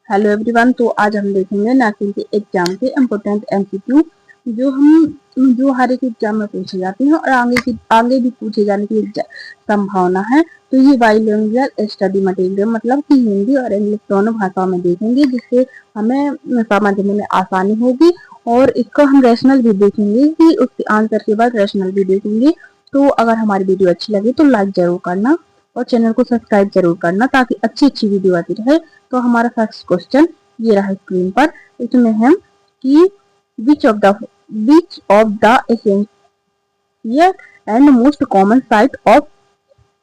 Hello everyone. तो आज हम देखेंगे नर्सिंग के एग्जाम के इम्पोर्टेंट एमसीक्यू जो हर एक एग्जाम में पूछे जाते हैं और आगे भी पूछे जाने की संभावना है। तो ये बाइलिंगुअल स्टडी मटेरियल मतलब कि हिंदी और इंग्लिश दोनों भाषाओं में देखेंगे, जिससे हमें समझने में आसानी होगी। और इसको हम रैशनल भी देखेंगे कि उसके आंसर के बाद रैशनल भी देखेंगे। तो अगर हमारी वीडियो अच्छी लगे तो लाइक जरूर करना और चैनल को सब्सक्राइब जरूर करना, ताकि अच्छी अच्छी वीडियो आती रहे। तो हमारा फर्स्ट क्वेश्चन ये रहा स्क्रीन पर। इसमें है कि विच of the essential and most common site of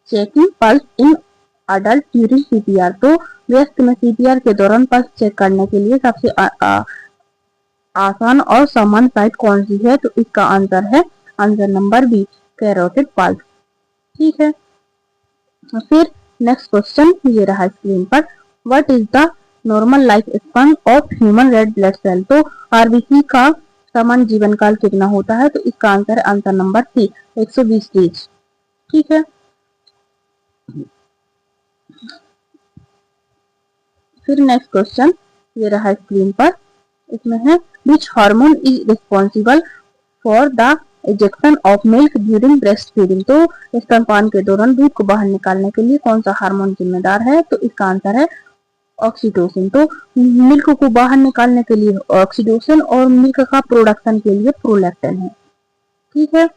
checking pulse in adult during CPR. तो व्यस्त में सीपीआर के दौरान पल्स चेक करने के लिए सबसे आसान और सामान्य साइट कौन सी है? तो इसका आंसर है answer number B, carotid pulse. ठीक है। फिर नेक्स्ट क्वेश्चन ये रहा स्क्रीन पर। What is the normal life span of human red blood cell. तो आरबीसी का सामान्य जीवन काल कितना होता है? तो इसका आंसर है आंसर नंबर सी, 120 डेज। ठीक है। फिर नेक्स्ट क्वेश्चन ये रहा स्क्रीन पर। इसमें है which hormone is responsible for the ejection of milk during breast feeding. तो स्तनपान के दौरान दूध को बाहर निकालने के लिए कौन सा हार्मोन जिम्मेदार है? तो इसका आंसर है ऑक्सीटोसिन। तो मिल्क को बाहर निकालने के लिए ऑक्सीटोसिन और मिल्क का प्रोडक्शन के लिए प्रोलैक्टिन है। ठीक है।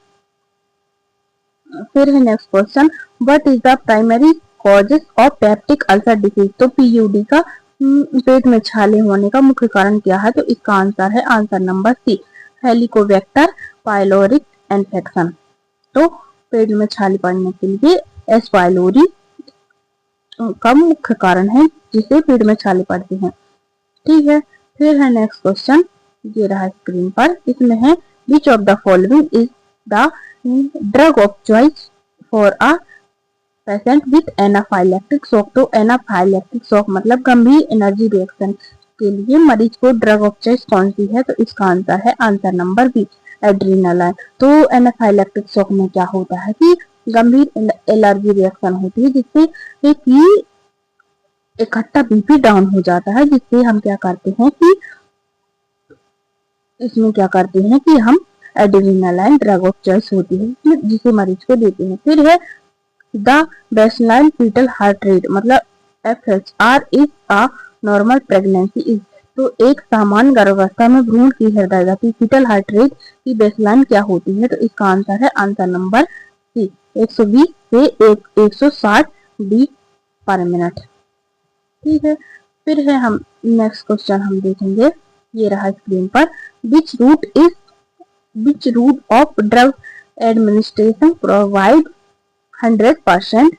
फिर है next question. What is the primary causes of peptic ulcer disease. तो पीयूडी का पेट में छाले होने का मुख्य कारण क्या है? तो इसका आंसर है answer number C, Helicobacter pylori infection. तो पेट में छाले पड़ने के लिए एस पाइलोरी का मुख्य कारण है जिसे पेट में छाले पड़ते हैं। ठीक है। फिर है नेक्स्ट क्वेश्चन ये रहा स्क्रीन पर। इसमें है विच of the following is the drug of choice for a patient with anaphylactic shock. तो एनाफाइलेक्टिक शॉक मतलब गंभीर एनर्जी रिएक्शन के लिए मरीज को ड्रग ऑफ चॉइस कौन सी है? तो इसका आंसर है आंसर नंबर बी, एड्रेनालाइन। तो एनाफाइलेक्टिक शॉक में क्या होता है कि गंभीर एलर्जी रिएक्शन होती है, जिससे एक इकट्ठा बीपी डाउन हो जाता है, जिससे हम क्या करते हैं कि इसमें क्या करते हैं कि हम एड्रेनालाइन ड्रग ऑफ चॉइस होती है जिसे मरीज को देते हैं। फिर है the baseline fetal heart rate मतलब FHR is a normal pregnancy is. तो एक सामान्य गर्भावस्था में भ्रूण की हृदय गति फीटल हार्ट रेट की बेसलाइन क्या होती है? तो इसका आंसर है आंसर नंबर सी, 120 से 160 बीट पर मिनट। ठीक है। फिर है हम नेक्स्ट क्वेश्चन हम देखेंगे ये रहा स्क्रीन पर। Which route of drug administration provide 100%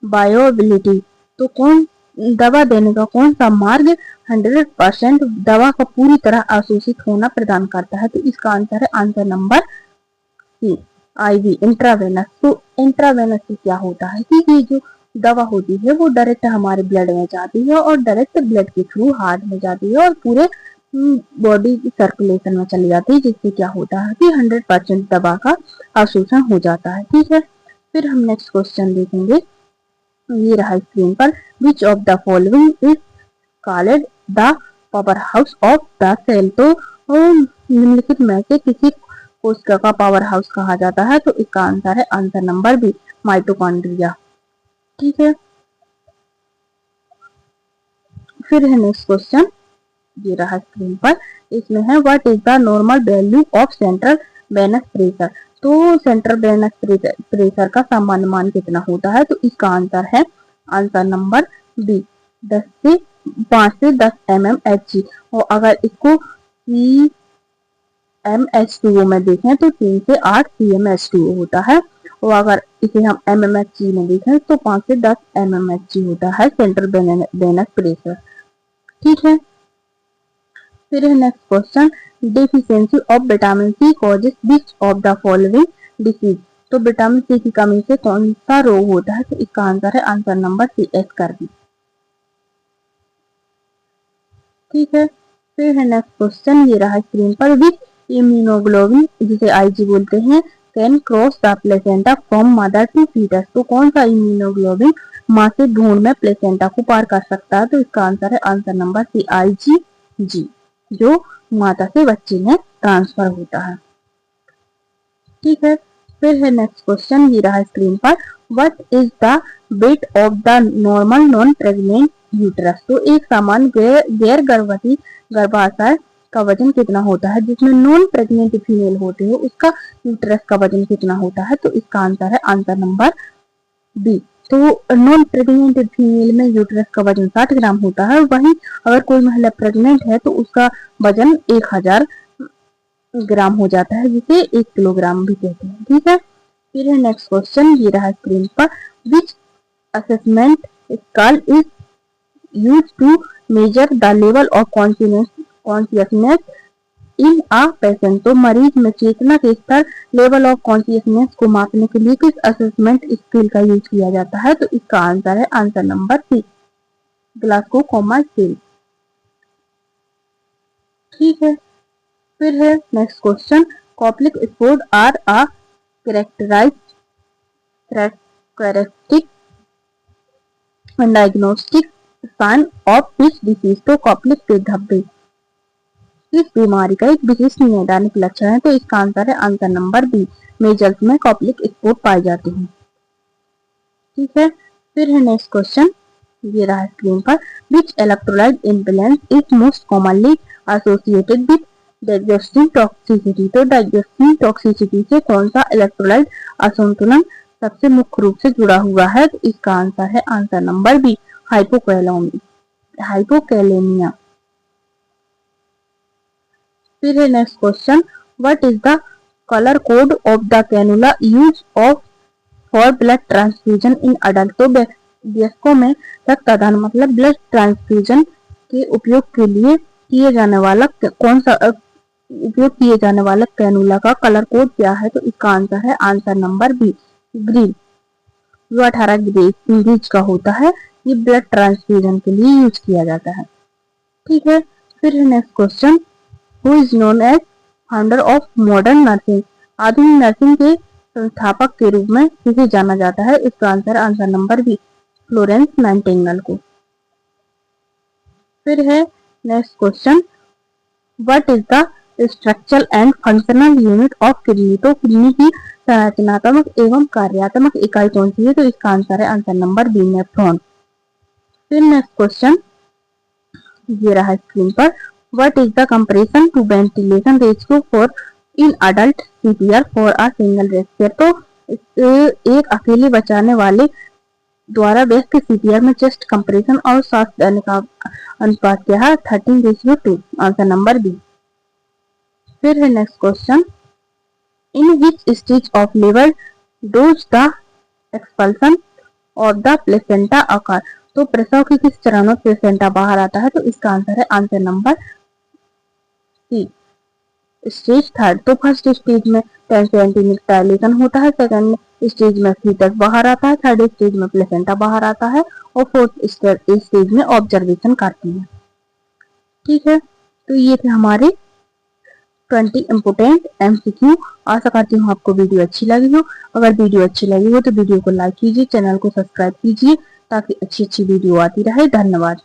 bioavailability. तो कौन दवा देने का कौन सा मार्ग 100% दवा का पूरी तरह अवशोषित होना प्रदान करता है? तो इसका आंसर है answer number C, IV intravenous. तो इंट्रावेनस से क्या होता है कि ये जो दवा होती है वो डायरेक्ट हमारे ब्लड में जाती है और डायरेक्ट ब्लड के थ्रू हार्ट में जाती है और पूरे बॉडी की सर्कुलेशन में चली जाती है, जिससे क्या होता है कि 100% दवा का अवशोषण हो जाता है। ठीक है। फिर हम नेक्स्ट क्वेश्चन देखेंगे ये रहा स्क्रीन पर। Which of the following is called the power house of the cell. तो निम्नलिखित में से किसी कोशिका का पावर हाउस कहा जाता है? तो इसका आंसर है आंसर नंबर बी, माइटोकॉन्ड्रिया। ठीक है। फिर है नेक्स्ट क्वेश्चन ये रहा स्क्रीन पर। इसमें है what is the normal value of central venous pressure. तो सेंट्रल वेनस प्रेशर का सामान्य मान कितना होता है? तो इसका आंसर है आंसर नंबर बी, 5 से 10 mmHg। और अगर इसको CmH2O में देखें तो 3 से 8 CmH2O होता है। और अगर इसे हम mmHg में देखें तो 5 से 10 mmHg होता है सेंट्रल वेनस प्रेशर। ठीक है। फिर है next question. Deficiency of vitamin C causes which of the following disease. तो विटामिन सी की कमी से कौन सा रोग होता है? तो इसका आंसर है आंसर नंबर सी, स्कर्वी। ठीक है। फिर है नेक्स्ट क्वेश्चन ये रहा स्क्रीन पर। विच इम्यूनोग्लोबिन जिसे IG बोलते हैं can cross the placenta from mother to foetus. तो कौन सा इम्यूनोग्लोबिन माँ से भ्रूण में प्लेसेंटा को पार कर सकता है? तो इसका आंसर है आंसर नंबर सी, IgG, जो माता से बच्चे में ट्रांसफर होता है। ठीक है, फिर है नेक्स्ट क्वेश्चन, ये रहा स्क्रीन पर, what is the weight of the normal non pregnant uterus? तो एक सामान्य गैर गर्भवती गर्भाशय का वजन कितना होता है? जिसमें नॉन प्रेग्नेंट फीमेल होते हैं उसका यूट्रस का वजन कितना होता है? तो इसका आंसर है आंसर नंबर बी। तो नॉन प्रेग्नेंट फीमेल में यूट्रस का वजन 60 ग्राम होता है, वहीं अगर कोई महिला प्रेग्नेंट है तो उसका वजन 1000 ग्राम हो जाता है, जिसे 1 किलोग्राम भी कहते हैं। ठीक है, फिर है नेक्स्ट क्वेश्चन, ये रहा स्क्रीन पर, which assessment scale is used to measure the level of consciousness in a patient? तो मरीज में चेतना के स्तर, लेवल ऑफ कॉन्शियसनेस को मापने के लिए किस असेसमेंट स्केल का यूज किया जाता है? तो इसका आंसर है answer number C, Glasgow coma scale. ठीक है, फिर है next question, Koplik spots are a characteristic diagnostic sign of which disease? तो कॉप्लिक के धब्बे इस बीमारी का एक विशिष्ट नैदानिक लक्षण है? तो इसका आंसर है आंसर नंबर बी, मेजल्स में कॉप्लिक स्पोर्ट पाए जाते हैं। ठीक है, फिर है नेक्स्ट क्वेश्चन, ये रहा स्क्रीन पर, which electrolyte imbalance is most commonly associated with digestive toxicity? तो डाइजेस्टिव टॉक्सिसिटी से कौन सा इलेक्ट्रोलाइट असंतुलन सबसे मुख्य रूप से जुड़ा हुआ है? तो इसका आंसर है आंसर नंबर बी, हाइपोकैलेमिया। फिर है next question, what is the colour code of the cannula use of for blood transfusion in adult? तो वयस्कों में रक्तदान मतलब ब्लड ट्रांसफ्यूजन के उपयोग के लिए किए जाने वाला कैनुला का कलर कोड क्या है? तो इसका आंसर है आंसर नंबर बी, ग्रीन, जो 18 ग्रेज का होता है। ये ब्लड ट्रांसफ्यूजन के लिए यूज किया जाता है। ठीक है, फिर है next question, who is known as founder of modern nursing? आधुनिक नर्सिंग के संस्थापक के रूप में किसे जाना जाता है? इसका answer number B, Florence Nightingale को। फिर है next question, what is the structural and functional unit of kidney? तो किडनी की संरचनात्मक एवं कार्यात्मक इकाई कौन सी है? तो इसका आंसर है आंसर नंबर बी, नेफ्रॉन। फिर नेक्स्ट क्वेश्चन, ये रहा स्क्रीन पर, what is the compression to ventilation ratio for in adult CPR for a single respirator? तो एक अकेले बचाने वाले द्वारा व्यस्त सीपीआर में चेस्ट कंप्रेशन और सांस लेने का अनुपात क्या है? 13:2, आंसर नंबर बी। फिर है next question, in which stage of labour does the expulsion of the placenta occur? तो प्रसव के किस चरण में प्लेसेंटा बाहर आता है? तो इसका आंसर है आंसर नंबर सी, स्टेज 3। तो फर्स्ट स्टेज में 10 सेंटीमीटर डायलेशन होता है, सेकंड स्टेज में फीटस बाहर आता है, थर्ड स्टेज में प्लेसेंटा बाहर आता है और फोर्थ स्टेज में ऑब्जर्वेशन करती है। ठीक है, तो ये थे हमारे 20 इम्पोर्टेंट MCQ। आशा करती हूँ आपको वीडियो अच्छी लगी हो। अगर वीडियो अच्छी लगी हो तो वीडियो को लाइक कीजिए, चैनल को सब्सक्राइब कीजिए ताकि अच्छी वीडियो आती रहे। धन्यवाद।